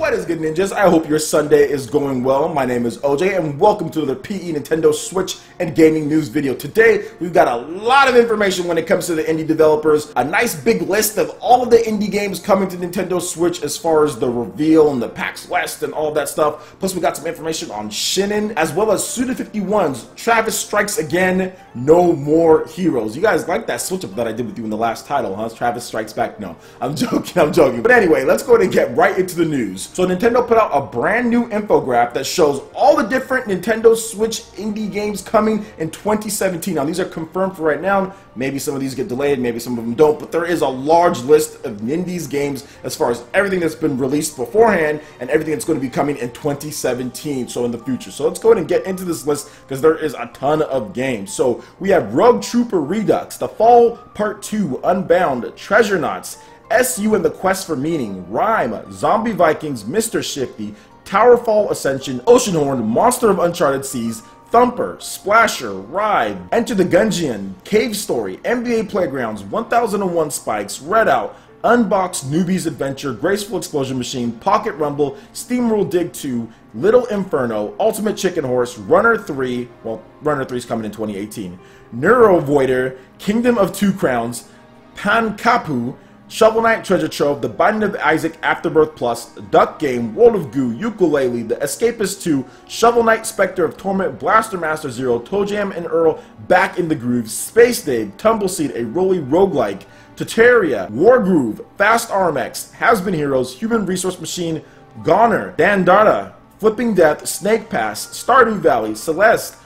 What is good, ninjas? I hope your Sunday is going well. My name is OJ and welcome to the PE Nintendo Switch and Gaming News video. Today, we've got a lot of information when it comes to the indie developers. A nice big list of all of the indie games coming to Nintendo Switch as far as the reveal and the PAX West and all that stuff. Plus, we got some information on Shin'en as well as Suda51's Travis Strikes Again, No More Heroes. You guys like that switch up that I did with you in the last title, huh? Travis Strikes Back? No, I'm joking. But anyway, let's go ahead and get right into the news. So Nintendo put out a brand new infographic that shows all the different Nintendo Switch indie games coming in 2017. Now these are confirmed for right now. Maybe some of these get delayed, maybe some of them don't, but there is a large list of Nindies games as far as everything that's been released beforehand and everything that's going to be coming in 2017, so in the future. So let's go ahead and get into this list because there is a ton of games. So we have Rogue Trooper Redux, The Fall Part 2, Unbound, Treasure Knots, SU and the Quest for Meaning, Rhyme, Zombie Vikings, Mr. Shifty, Towerfall Ascension, Oceanhorn, Monster of Uncharted Seas, Thumper, Splasher, Ride, Enter the Gungeon, Cave Story, NBA Playgrounds, 1001 Spikes, Redout, Unbox Newbie's Adventure, Graceful Explosion Machine, Pocket Rumble, SteamWorld Dig 2, Little Inferno, Ultimate Chicken Horse, Runner 3, well, Runner 3 is coming in 2018, Neuro Voider, Kingdom of Two Crowns, Pankapu, Shovel Knight Treasure Trove, The Binding of Isaac Afterbirth Plus, Duck Game, World of Goo, Yooka-Laylee, The Escapist 2, Shovel Knight Spectre of Torment, Blaster Master Zero, ToeJam and Earl, Back in the Groove, Space Dave, Tumbleseed, A Rolly Roguelike, Terraria, Wargroove, Fast RMX, Has-Been Heroes, Human Resource Machine, Goner, Dandara, Flipping Death, Snake Pass, Stardew Valley, Celeste,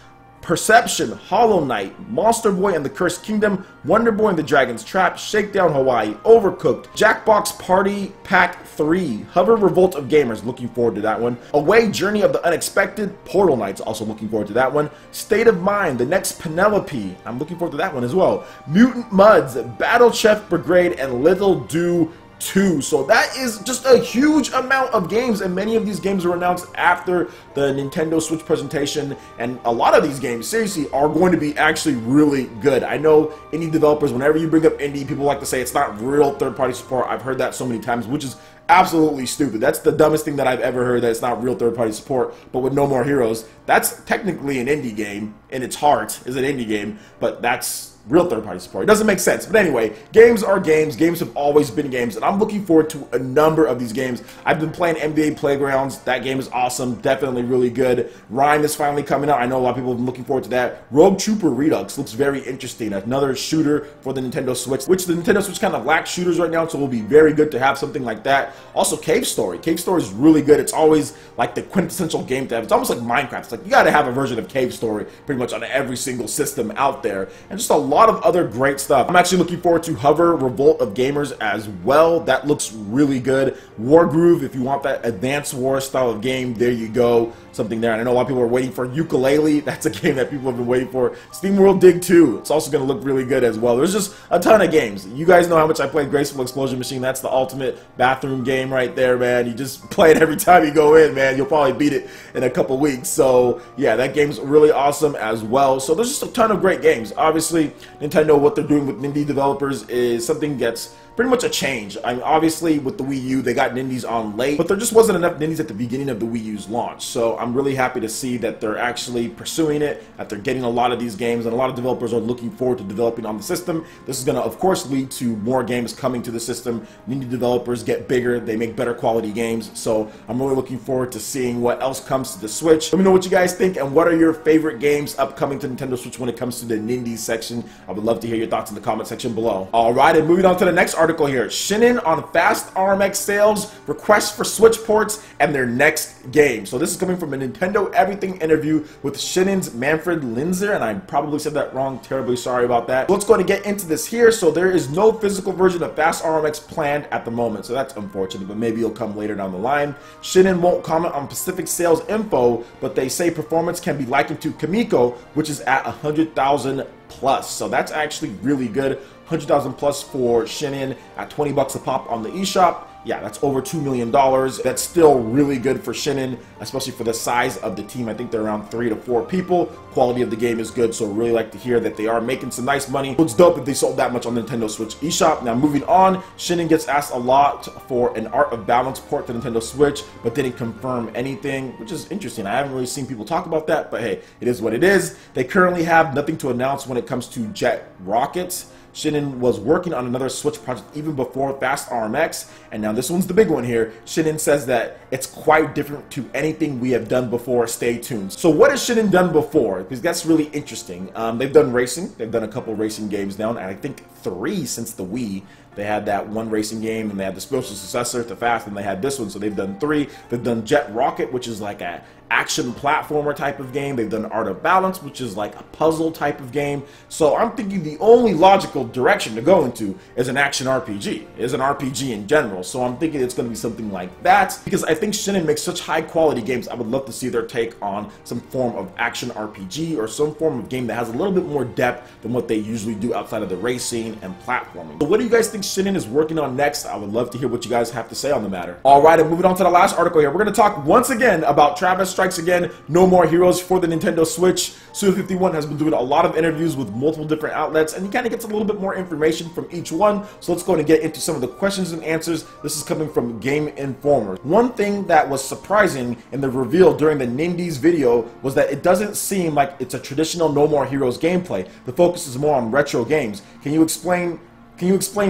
Perception, Hollow Knight, Monster Boy and the Cursed Kingdom, Wonder Boy and the Dragon's Trap, Shakedown Hawaii, Overcooked, Jackbox Party Pack 3, Hover Revolt of Gamers, looking forward to that one, Away Journey of the Unexpected, Portal Knights, also looking forward to that one, State of Mind, The Next Penelope, I'm looking forward to that one as well, Mutant Muds, Battle Chef Brigade, and Little Do 2. So that is just a huge amount of games, and many of these games were announced after the Nintendo Switch presentation, and a lot of these games seriously are going to be actually really good. I know indie developers, whenever you bring up indie, people like to say it's not real third-party support. I've heard that so many times, which is absolutely stupid. That's the dumbest thing that I've ever heard, that it's not real third-party support. But with No More Heroes, that's technically an indie game, in its heart is an indie game, but that's real third-party support. It doesn't make sense. But anyway, games are games. Games have always been games, and I'm looking forward to a number of these games. I've been playing NBA Playgrounds. That game is awesome. Definitely really good. Rhyme is finally coming out. I know a lot of people have been looking forward to that. Rogue Trooper Redux looks very interesting. Another shooter for the Nintendo Switch, which the Nintendo Switch kind of lacks shooters right now, so it will be very good to have something like that. Also, Cave Story. Cave Story is really good. It's always like the quintessential game to have. It's almost like Minecraft. It's like you got to have a version of Cave Story pretty much on every single system out there, and just a lot of other great stuff. I'm actually looking forward to Hover Revolt of Gamers as well. That looks really good. Wargroove, if you want that Advanced War style of game, there you go. Something there. And I know a lot of people are waiting for Yooka-Laylee. That's a game that people have been waiting for. SteamWorld Dig 2. It's also going to look really good as well. There's just a ton of games. You guys know how much I played Graceful Explosion Machine. That's the ultimate bathroom game right there, man. You just play it every time you go in, man. You'll probably beat it in a couple weeks. So, yeah, that game's really awesome as well. So there's just a ton of great games. Obviously, Nintendo, what they're doing with indie developers is something that's pretty much a change. I mean, obviously, with the Wii U, they got Nindies on late, but there just wasn't enough Nindies at the beginning of the Wii U's launch. So I'm really happy to see that they're actually pursuing it, that they're getting a lot of these games, and a lot of developers are looking forward to developing on the system. This is going to, of course, lead to more games coming to the system. Indie developers get bigger, they make better quality games, so I'm really looking forward to seeing what else comes to the Switch. Let me know what you guys think, and what are your favorite games upcoming to Nintendo Switch when it comes to the Nindies section. I would love to hear your thoughts in the comment section below. Alright, and moving on to the next article here. Shin'en on fast RMX sales, requests for Switch ports, and their next game. So this is coming from a Nintendo Everything interview with Shin'en's Manfred Linzer, and I probably said that wrong, terribly sorry about that. Let's go ahead and get into this here. So there is no physical version of fast RMX planned at the moment, so that's unfortunate, but maybe it'll come later down the line. Shin'en won't comment on specific sales info, but they say performance can be likened to Kamiko, which is at 100,000 plus. So that's actually really good. 100,000 plus for Shin'en at 20 bucks a pop on the eShop. Yeah, that's over $2 million. That's still really good for Shin'en, especially for the size of the team. I think they're around 3 to 4 people. Quality of the game is good, so really like to hear that they are making some nice money. It's dope if they sold that much on the Nintendo Switch eShop. Now moving on, Shin'en gets asked a lot for an Art of Balance port to Nintendo Switch, but didn't confirm anything, which is interesting. I haven't really seen people talk about that, but hey, it is what it is. They currently have nothing to announce when it comes to Jet Rocket. Shin'en was working on another Switch project even before Fast RMX, and now this one's the big one here. Shin'en says that it's quite different to anything we have done before. Stay tuned. So what has Shin'en done before? Because that's really interesting. They've done racing. They've done a couple racing games now, and I think 3 since the Wii. They had that one racing game, and they had the spiritual successor to Fast, and they had this one, so they've done 3. They've done Jet Rocket, which is like a action platformer type of game. They've done Art of Balance, which is like a puzzle type of game. So I'm thinking the only logical direction to go into is an action RPG, is an RPG in general. So I'm thinking it's going to be something like that, because I think Shin'en makes such high quality games. I would love to see their take on some form of action RPG or some form of game that has a little bit more depth than what they usually do outside of the racing and platforming. So what do you guys think Shin'en is working on next? I would love to hear what you guys have to say on the matter. Alright, and moving on to the last article here, we're going to talk once again about Travis Strikes Again, No More Heroes for the Nintendo Switch. Suda51 has been doing a lot of interviews with multiple different outlets, and he kind of gets a little bit more information from each one. So let's go and get into some of the questions and answers. This is coming from Game Informer. One thing that was surprising in the reveal during the Nindies video was that it doesn't seem like it's a traditional No More Heroes gameplay. The focus is more on retro games. Can you explain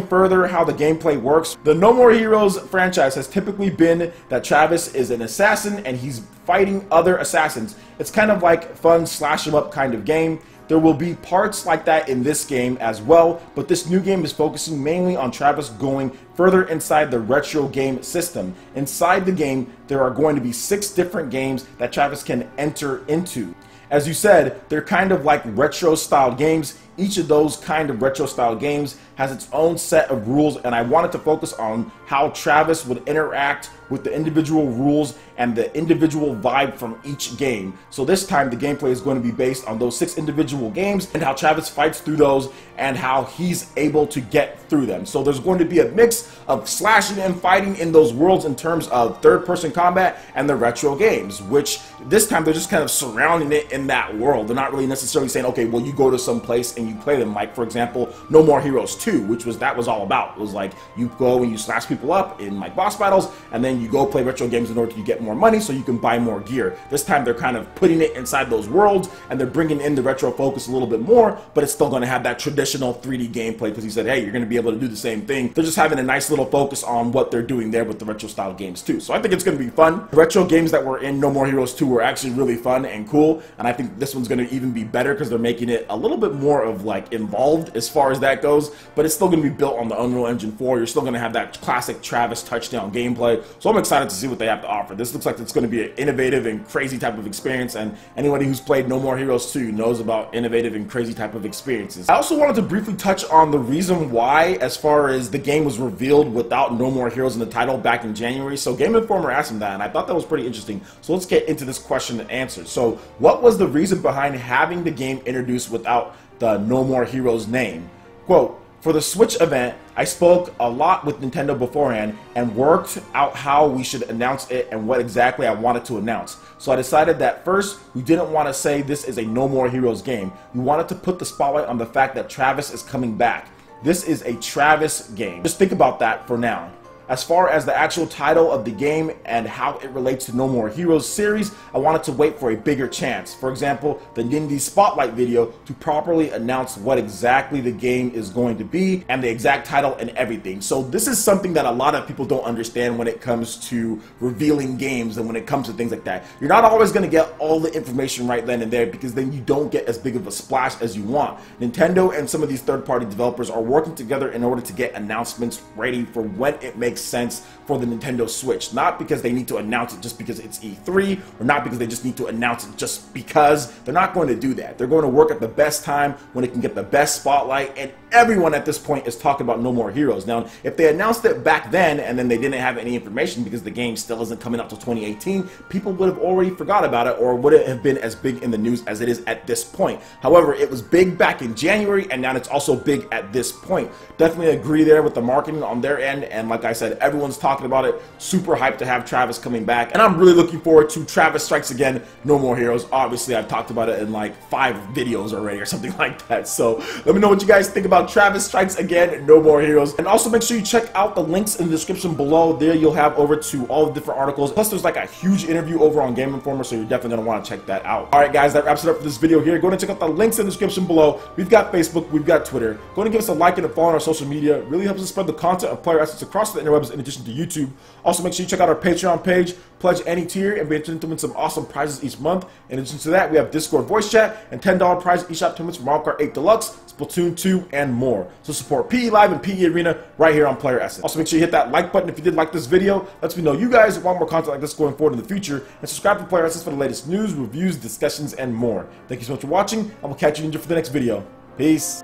further how the gameplay works? The No More Heroes franchise has typically been that Travis is an assassin and he's fighting other assassins. It's kind of like fun slash 'em up kind of game. There will be parts like that in this game as well, but this new game is focusing mainly on Travis going further inside the retro game system. Inside the game, there are going to be 6 different games that Travis can enter into. As you said, they're kind of like retro style games. Each of those kind of retro style games has its own set of rules, and I wanted to focus on how Travis would interact with the individual rules and the individual vibe from each game. So this time the gameplay is going to be based on those 6 individual games and how Travis fights through those and how he's able to get through them. So there's going to be a mix of slashing and fighting in those worlds in terms of third-person combat and the retro games, which this time they're just kind of surrounding it in that world. They're not really necessarily saying, okay, well, you go to some place and you play them. Like, for example, No More Heroes 2, which was all about. It was like you go and you slash people up in like boss battles, and then you go play retro games in order to get more money so you can buy more gear. This time they're kind of putting it inside those worlds, and they're bringing in the retro focus a little bit more, but it's still going to have that traditional 3D gameplay, because he said, hey, you're going to be able to do the same thing. They're just having a nice little focus on what they're doing there with the retro style games too. So I think it's going to be fun. The retro games that were in No More Heroes 2 were actually really fun and cool, and I think this one's going to even be better because they're making it a little bit more of like involved as far as that goes, but it's still going to be built on the Unreal Engine 4. You're still going to have that classic Travis touchdown gameplay. So I'm excited to see what they have to offer. This looks like it's going to be an innovative and crazy type of experience, and anybody who's played No More Heroes 2 knows about innovative and crazy type of experiences. I also wanted to briefly touch on the reason why, as far as the game was revealed without No More Heroes in the title back in January. So Game Informer asked him that, and I thought that was pretty interesting. So let's get into this question and answer. So what was the reason behind having the game introduced without the No More Heroes name? Quote, for the Switch event, I spoke a lot with Nintendo beforehand and worked out how we should announce it and what exactly I wanted to announce. So I decided that first, we didn't want to say this is a No More Heroes game. We wanted to put the spotlight on the fact that Travis is coming back. This is a Travis game. Just think about that for now. As far as the actual title of the game and how it relates to No More Heroes series, I wanted to wait for a bigger chance. For example, the Nindies Spotlight video to properly announce what exactly the game is going to be and the exact title and everything. So this is something that a lot of people don't understand when it comes to revealing games and when it comes to things like that. You're not always going to get all the information right then and there, because then you don't get as big of a splash as you want. Nintendo and some of these third-party developers are working together in order to get announcements ready for when it makes sense for the Nintendo Switch. Not because they need to announce it just because it's E3, or not because they just need to announce it just because. They're not going to do that. They're going to work at the best time when it can get the best spotlight, and everyone at this point is talking about No More Heroes. Now, if they announced it back then and then they didn't have any information because the game still isn't coming out till 2018, people would have already forgot about it or wouldn't have been as big in the news as it is at this point. However, it was big back in January and now it's also big at this point. Definitely agree there with the marketing on their end, and like I said, everyone's talking about it. Super hyped to have Travis coming back, and I'm really looking forward to Travis Strikes Again, No More Heroes. Obviously, I've talked about it in like 5 videos already or something like that. So let me know what you guys think about Travis Strikes Again, No More Heroes. And also make sure you check out the links in the description below. There you'll have over to all the different articles. Plus there's like a huge interview over on Game Informer, so you're definitely going to want to check that out. Alright guys, that wraps it up for this video here. Go ahead and check out the links in the description below. We've got Facebook, we've got Twitter. Go ahead and give us a like and a follow on our social media. It really helps us spread the content of PlayerEssence across the interwebs in addition to YouTube. Also make sure you check out our Patreon page, pledge any tier, and be entered to win some awesome prizes each month. In addition to that, we have Discord voice chat and $10 prize eShop tournaments for Mario Kart 8 Deluxe, Splatoon 2, and more. So support PE Live and PE Arena right here on PlayerEssence. Also make sure you hit that like button if you did like this video. Lets me know you guys want more content like this going forward in the future. And subscribe to PlayerEssence for the latest news, reviews, discussions, and more. Thank you so much for watching. I will catch you for the next video. Peace.